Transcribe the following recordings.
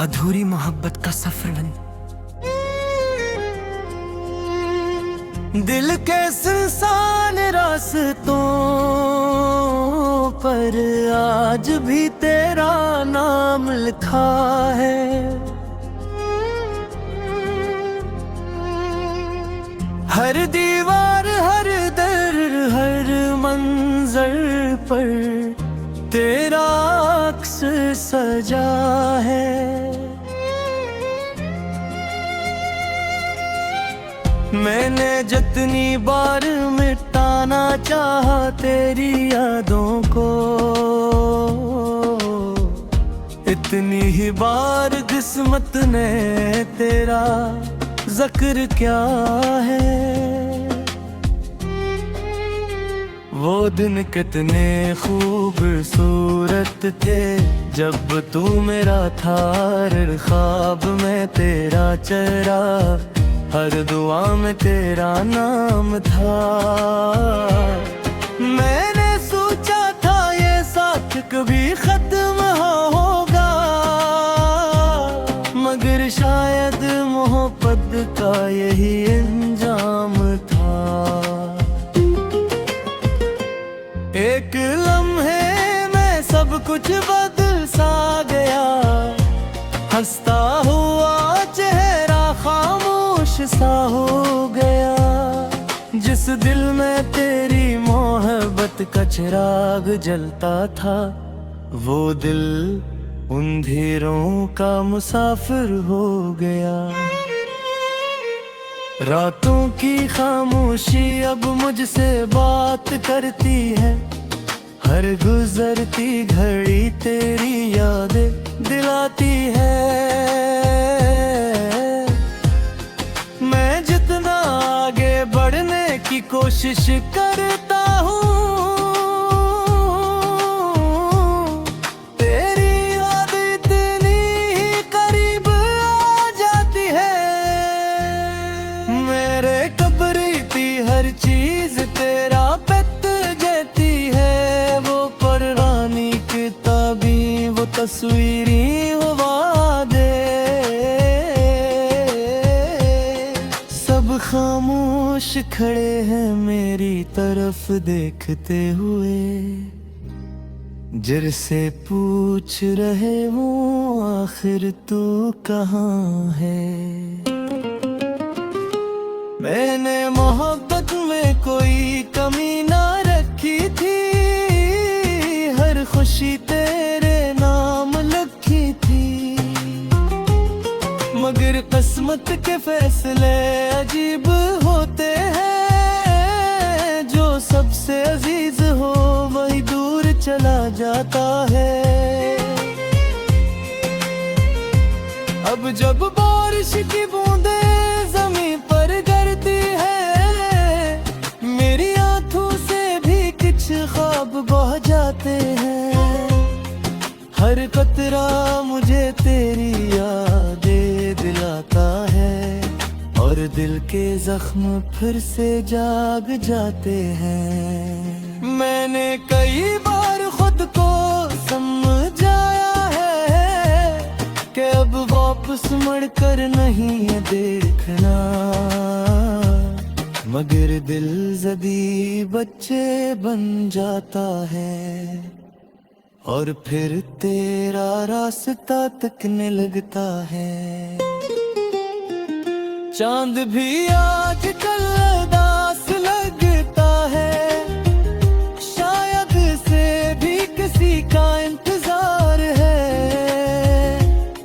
अधूरी मोहब्बत का सफर बन। दिल के सुनसान रास्तों पर आज भी तेरा नाम लिखा है। हर दीवार, हर दर, हर मंजर पर तेरा अक्स सजा है। मैंने जितनी बार मिटाना चाहा तेरी यादों को, इतनी ही बार किस्मत ने तेरा जिक्र क्या है। वो दिन कितने खूबसूरत थे जब तू मेरा था, हर ख्वाब में तेरा चेहरा, हर दुआ में तेरा नाम था। मैंने सोचा था ये साथ कभी खत्म होगा, मगर शायद मोहब्बत का यही अंजाम था। एक लम्हे में सब कुछ बदल सा गया, हंसता हुआ चेहरा खामोश सा हो गया। जिस दिल में तेरी मोहब्बत का चिराग जलता था, वो दिल अंधेरों का मुसाफिर हो गया। रातों की खामोशी अब मुझसे बात करती है, हर गुजरती घड़ी तेरी यादें दिलाती है। मैं जितना आगे बढ़ने की कोशिश करता हूँ, हर चीज तेरा पेत जेती है। वो पुरानी किताबी, वो तस्वीरी, वो वादे, सब खामोश खड़े हैं मेरी तरफ देखते हुए। जिर से पूछ रहे वो आखिर तू कहाँ है। मैंने मोहब्बत में कोई कमी ना रखी थी, हर खुशी तेरे नाम लिखी थी। मगर किस्मत के फैसले अजीब होते हैं, जो सबसे अजीज हो वही दूर चला जाता है। अब जब बारिश की बूंदे जमीन पर गिरती है, मेरी आंखों से भी कुछ ख्वाब बह जाते हैं। हर कतरा मुझे तेरी यादें दिलाता है, और दिल के जख्म फिर से जाग जाते हैं। मैंने कई बार खुद को समझाया है कि अब वापस मुड़कर नहीं है देखना, मगर दिल जदी बच्चे बन जाता है, और फिर तेरा रास्ता तकने लगता है। चांद भी आजकल उदास लगता है, शायद से भी किसी का इंतजार है।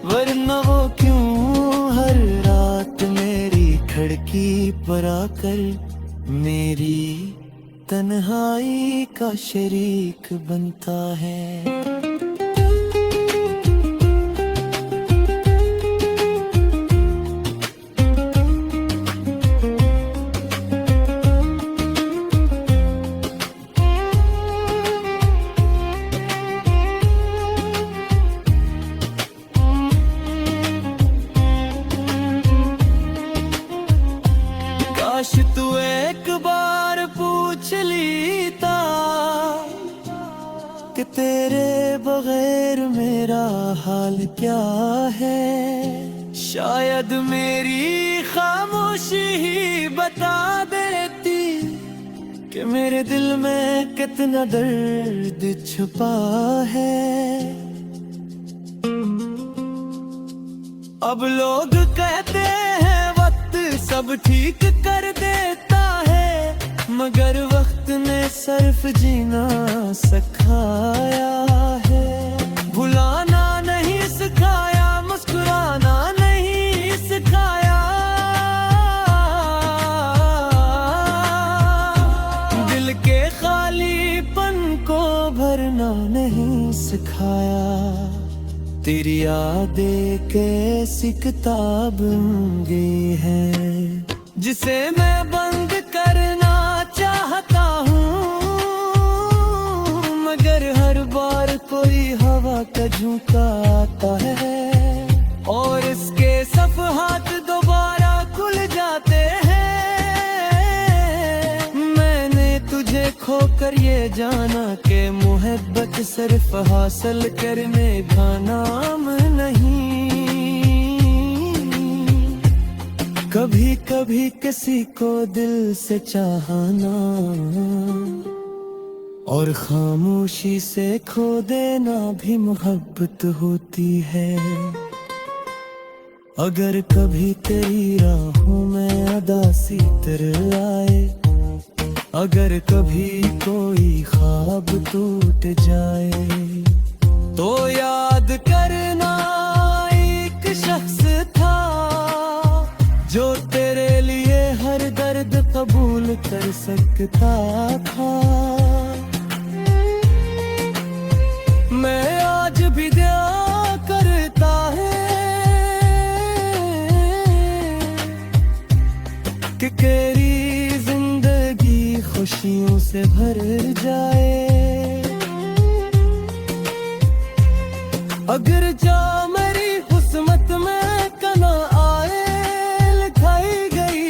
वरना वो क्यों हर रात मेरी खिड़की पर आकर मेरी तन्हाई का शरीक बनता है। काश तू एक बार पूछ लीता कि तेरे हाल क्या है। शायद मेरी खामोशी ही बता देती कि मेरे दिल में कितना दर्द छुपा है। अब लोग कहते हैं वक्त सब ठीक कर देता है, मगर वक्त ने सिर्फ जीना सिखाया है। भुलाना नहीं सिखाया, मुस्कुराना नहीं सिखाया, दिल के खालीपन को भरना नहीं सिखाया। तेरी यादें कैसी किताब है जिसे मैं बंद करना चाहता हूँ, मगर हर बार कोई हवा का झोंका आता है और इसके सफ़हात दोबारा खुल जाते हैं। मैंने तुझे खोकर ये जाना कि मोहब्बत सिर्फ हासिल करने का नाम नहीं। कभी कभी किसी को दिल से चाहना और खामोशी से खो देना भी मोहब्बत होती है। अगर कभी तेरी राहों में उदासी तरह आए, अगर कभी कोई ख्वाब टूट जाए, तो याद करना एक शख्स था जो तेरे लिए हर दर्द कबूल कर सकता था। मैं आज भी दुआ करता है कि तेरी जिंदगी खुशियों से भर जाए। अगर जा मेरी किस्मत में कना आए लिखाई गई,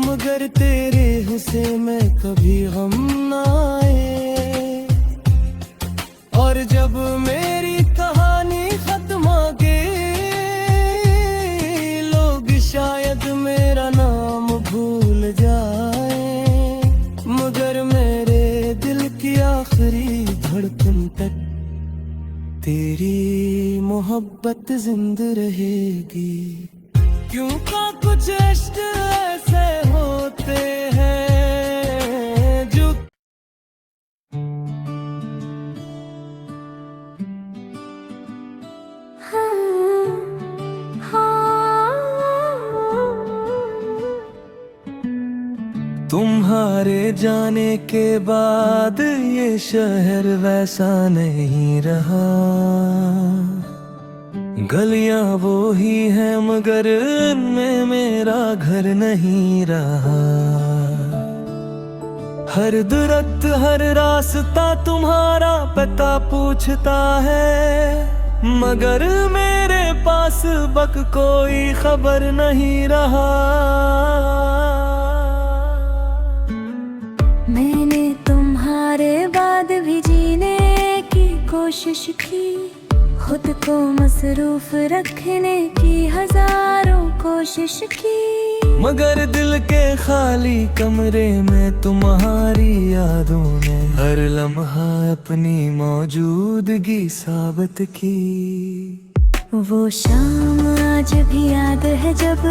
मगर तेरे हिस्से में कभी गम ना आए। और जब मेरी कहानी खत्म होगी, लोग शायद मेरा नाम भूल जाए, मगर मेरे दिल की आखिरी धड़कन तक तेरी मोहब्बत जिंदा रहेगी। क्यों का कुछ इश्क ऐसे होते हैं जो तुम्हारे जाने के बाद ये शहर वैसा नहीं रहा। गलियां वो ही हैं मगर इनमें मेरा घर नहीं रहा। हर दरख्त हर रास्ता तुम्हारा पता पूछता है, मगर मेरे पास बक कोई खबर नहीं रहा। मैंने तुम्हारे बाद भी जीने की कोशिश की, खुद को मसरूफ रखने की हजारों कोशिश की, मगर दिल के खाली कमरे में तुम्हारी यादों ने हर लम्हा अपनी मौजूदगी साबित की। वो शाम आज भी याद है जब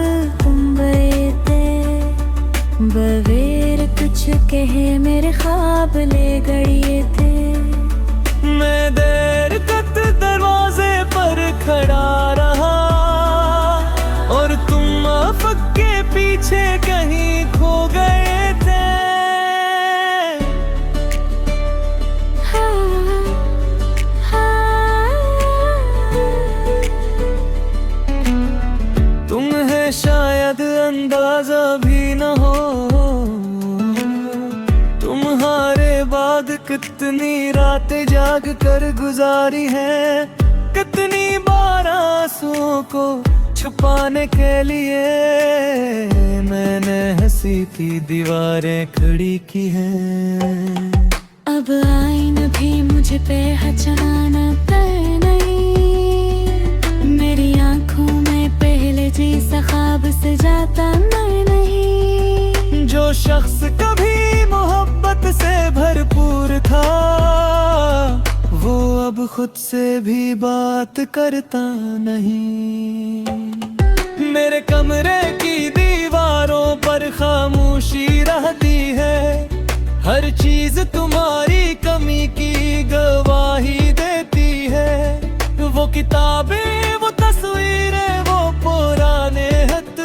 तुम गए थे, बगैर कुछ कहे मेरे ख्वाब ले गए थे। मैं देर तक दरवाजे पर खड़ा रहा और तुम आफक के पीछे कहीं खो गए थे। तुम्हें शायद अंदाजा भी न हो, तुम्हारे बाद कितनी रातें जाग कर गुजारी है, कितनी बार आंसुओं को छुपाने के लिए मैंने हंसी की दीवारें खड़ी की हैं। अब आईना भी मुझे पहचाना तय नहीं, जैसा ख्वाब सजाता मैं नहीं। जो शख्स कभी मोहब्बत से भरपूर था, वो अब खुद से भी बात करता नहीं। मेरे कमरे की दीवारों पर खामोशी रहती है, हर चीज तुम्हारी कमी की गवाही देती है। वो किताबें, वो तस्वीरें, वो पुराने खत,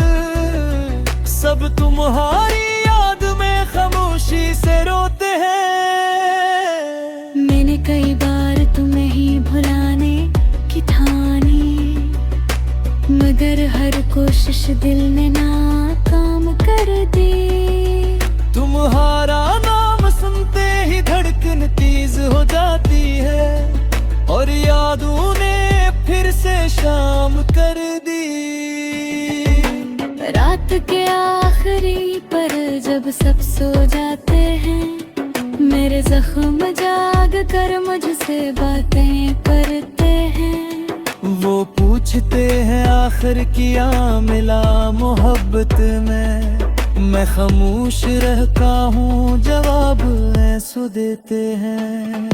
सब तुम्हारी याद में खामोशी से रोते हैं। मैंने कई बार तुम्हें ही भुलाने की ठानी, मगर हर कोशिश दिल ने नाकाम कर दी। तुम्हारा नाम सुनते ही धड़कन तेज हो जाती है, और यादों ने फिर से शाम कर दी। रात के आखिरी पर जब सब सो जाते हैं, मेरे जख्म जाग कर मुझसे बातें करते हैं। वो पूछते हैं आखिर क्या मिला मोहब्बत में, मैं खामोश रहता हूँ, जवाब ऐसो देते हैं।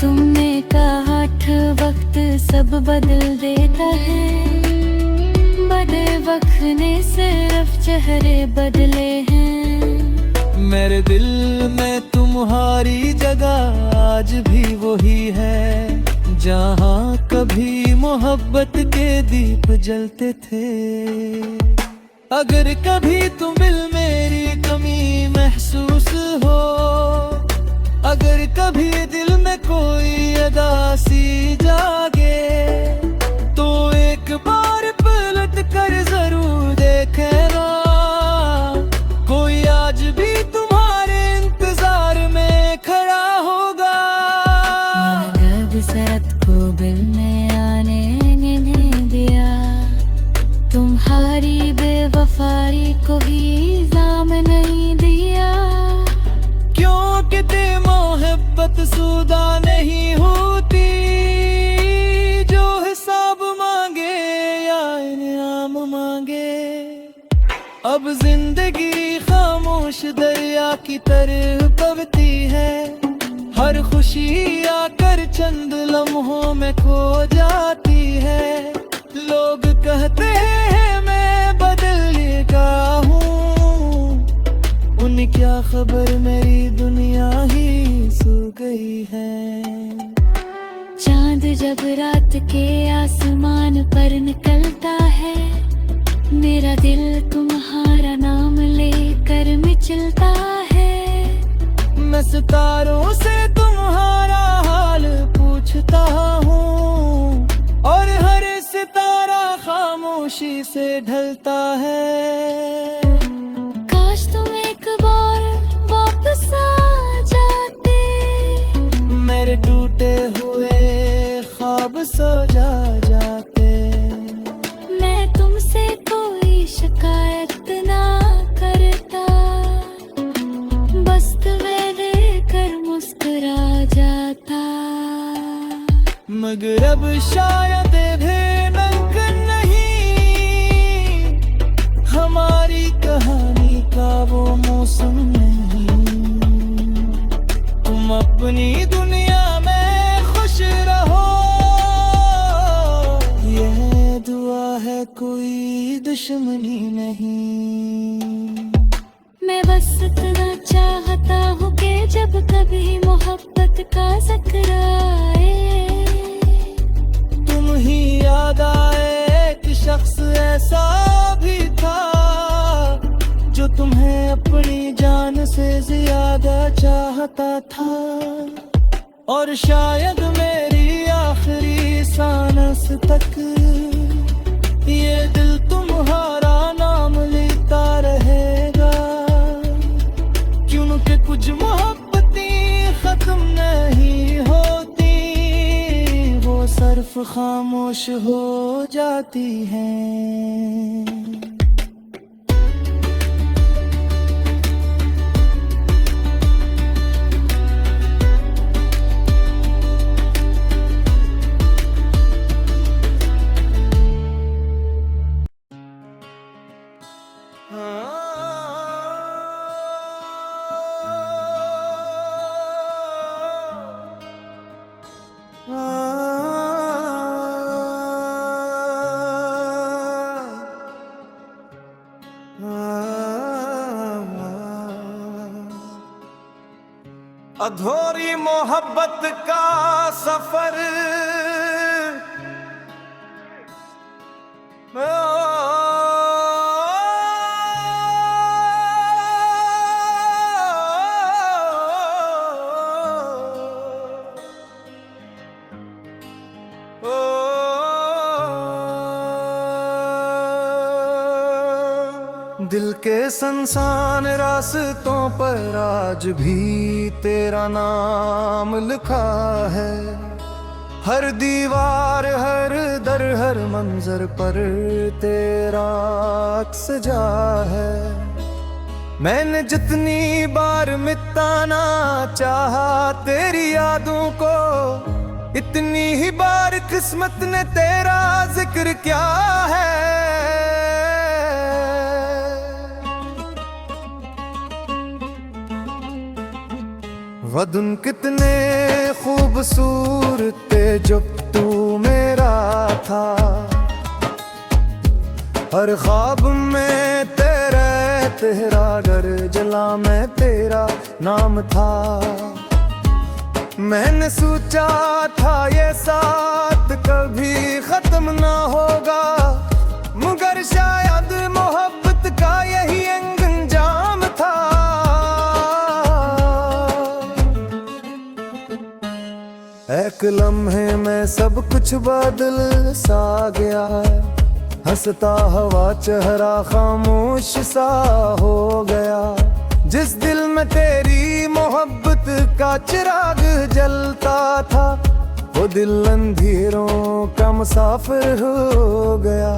तुमने कहा वक्त सब बदल देता है, बड़े वक्त ने सिर्फ चेहरे बदले हैं। मेरे दिल में तुम्हारी जगह आज भी वही है, जहाँ कभी मोहब्बत के दीप जलते थे। अगर कभी तुम दिल मेरी कमी महसूस हो, अगर कभी दिल में कोई अदासी जागे, तो एक बार पलट कर जरूर देखना, कोई आज भी तुम्हारे इंतजार में खड़ा होगा। जब सरद को दिल में आने नहीं दिया, तुम्हारी बेवफाई को ही इल्जाम नहीं दिया। क्योंकि मोहब्बत सुदा नहीं होती, जो हिसाब मांगे या इनाम मांगे। अब जिंदगी खामोश दरिया की तरह बहती है, हर खुशी आकर चंद लम्हों में खो जाती है। लोग कहते हैं मैं बदल गया हूँ, उन्हें क्या खबर मेरी दुनिया ही सो गई है। चांद जब रात के आसमान पर निकलता है, मेरा दिल तुम्हारा नाम लेकर मिचलता है। मैं सितारों से तुम्हारा हाल पूछता हूँ, और हर सितारा खामोशी से ढलता है। काश तुम एक बार वापस आ जाते, मेरे टूटे हुए ख्वाब सो जाते। मैं तुमसे कोई शिकायत ना करता, बस तुम्हें देखकर मुस्कुरा जाता। मगर अब शायद भी मुमकिन नहीं, हमारी कहानी का वो मौसम नहीं। तुम अपनी दुनिया में खुश रहो, ये दुआ है, कोई दुश्मनी नहीं। मैं बस इतना चाहता हूँ कि जब कभी मोहब्बत का जिक्र आए, तुम ही याद आए। एक शख्स ऐसा भी था, जो तुम्हें अपनी जान से ज्यादा चाहता था। और शायद मेरी आखिरी सांस तक ये दिल तुम्हारा नाम लेता रहेगा। क्योंकि कुछ मोहब्बतें खत्म नहीं होती, वो सिर्फ खामोश हो जाती हैं। अधूरी मोहब्बत का सफर दिल के संसान रास्तों पर आज भी तेरा नाम लिखा है। हर दीवार हर दर हर मंजर पर तेरा अक्स जा है। मैंने जितनी बार मिटाना चाहा तेरी यादों को, इतनी ही बार किस्मत ने तेरा जिक्र किया है। वदन कितने खूबसूरत थे जब तू मेरा था, हर ख्वाब में तेरा घर जला में तेरा नाम था। मैंने सोचा था ये साथ कभी खत्म ना होगा, मगर शायद मोहब्बत का यही अंजाम था। एक लम्हे में सब कुछ बदल सा गया, हंसता हवा चेहरा खामोश सा हो गया। जिस दिल में तेरी मोहब्बत का चिराग जलता था, वो दिल अंधेरों का मुसाफिर हो गया।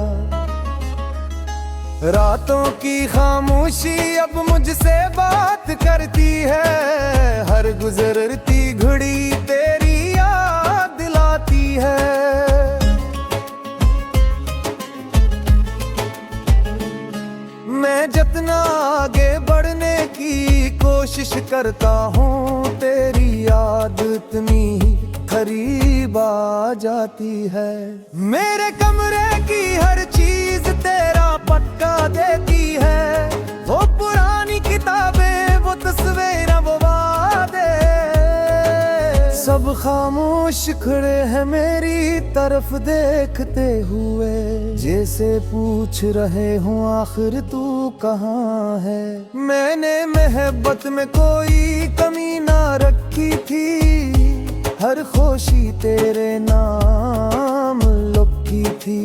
रातों की खामोशी अब मुझसे बात करती है, हर गुजरती घड़ी तेरी याद दिलाती है। मैं जितना आगे बढ़ने की कोशिश करता हूँ, तेरी याद इतनी करीब आ जाती है। मेरे कमरे की हर चीज तेरा पक्का देती है, वो पुरानी किताबें वो तस्वीरें वो वादे, सब खामोश खड़े हैं मेरी तरफ देखते हुए, जैसे पूछ रहे हूँ आखिर तू कहाँ है। मैंने मोहब्बत में कोई कमी ना रखी थी, हर खुशी तेरे नाम लिखी थी।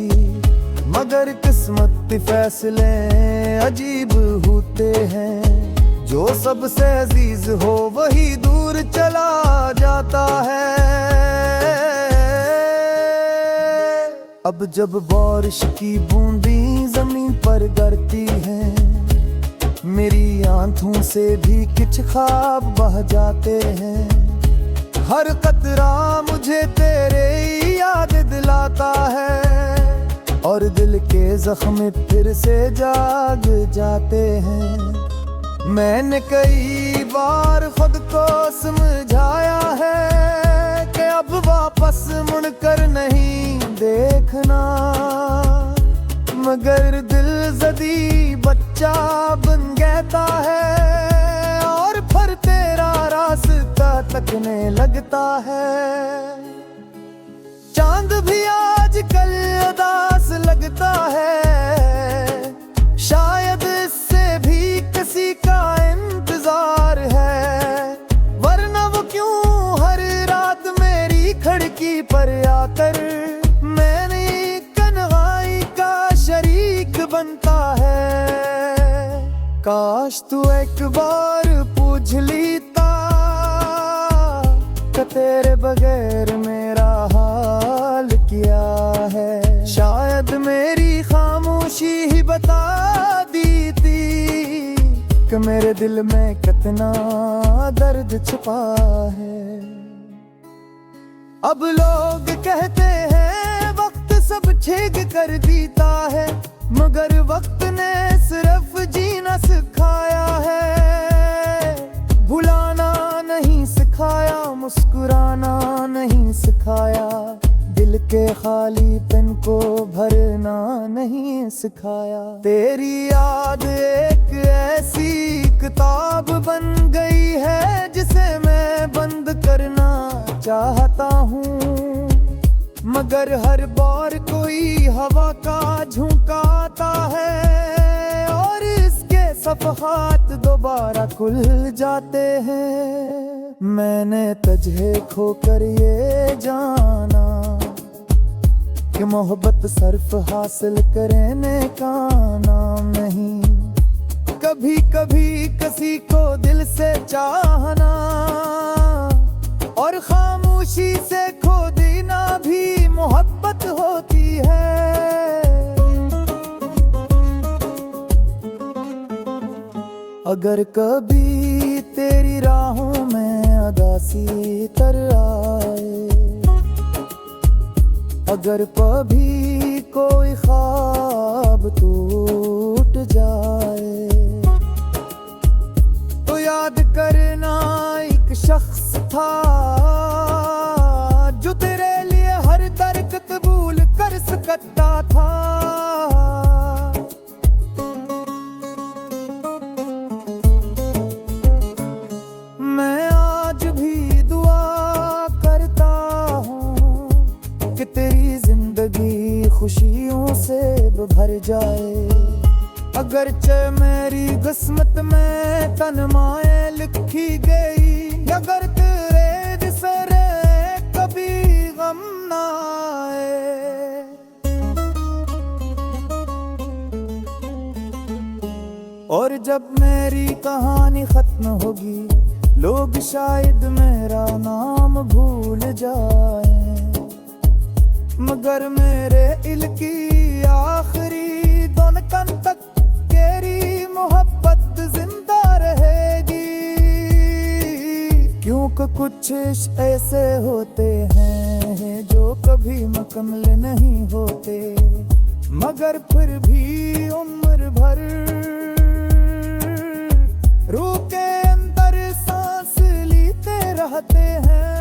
मगर किस्मत के फैसले अजीब होते हैं, जो सबसे अजीज हो वही दूर चला जाता है। अब जब बारिश की बूंदी जमीन पर गिरती हैं, मेरी आंखों से भी कुछ ख्वाब बह जाते हैं। हर कतरा मुझे तेरे याद दिलाता है, और दिल के जख्म फिर से जाग जाते हैं। मैंने कई बार खुद को समझाया है कि अब वापस मुड़कर नहीं देखना, मगर दिल जदी बच्चा बन कहता है, और फिर तेरा रास्ता तकने लगता है। चांद भी आजकल उदास लगता है, शायद इससे भी किसी का इंतजार है, वरना वो क्यों हर रात मेरी खिड़की पर आकर मैंने कन्हाई का शरीक बनता है। काश तू एक बार पूछ लेता कि तेरे बगैर मेरा हाल क्या है, शायद मेरी खामोशी ही बता देती कि मेरे दिल में कितना दर्द छुपा है। अब लोग कहते हैं वक्त सब ठीक कर देता है, मगर वक्त ने सिर्फ जीना सिखाया है, भुलाना नहीं सिखाया, मुस्कुराना नहीं सिखाया, दिल के खालीपन को भरना नहीं सिखाया। तेरी याद एक ऐसी किताब बन गई है जिसे मैं चाहता हूँ, मगर हर बार कोई हवा का झोंका आता है और इसके सफ़हात दोबारा खुल जाते हैं। मैंने तुझे खोकर ये जाना कि मोहब्बत सिर्फ हासिल करने का नाम नहीं, कभी कभी किसी को दिल से चाहना और खामोशी से खो देना भी मोहब्बत होती है। अगर कभी तेरी राहों में उदासी तर आए, अगर कभी कोई ख्वाब टूट जाए, तो याद करना एक शख्स था जो तेरे लिए हर दर्द कबूल कर सकता था। मैं आज भी दुआ करता हूँ कि तेरी जिंदगी खुशियों से भर जाए। अगरचे मेरी किस्मत में तन्हाई लिखी गई, अगर तेरे जिसे कभी गम ना आए। और जब मेरी कहानी खत्म होगी, लोग शायद मेरा नाम भूल जाए, मगर मेरे दिल की आखिरी धड़कन तक तेरी मोहब्बत जिंदा रहेगी। क्योंकि कुछ ऐसे होते हैं जो कभी मुकम्मल नहीं होते, मगर फिर भी उम्र भर रूह के अंदर सांस लेते रहते हैं।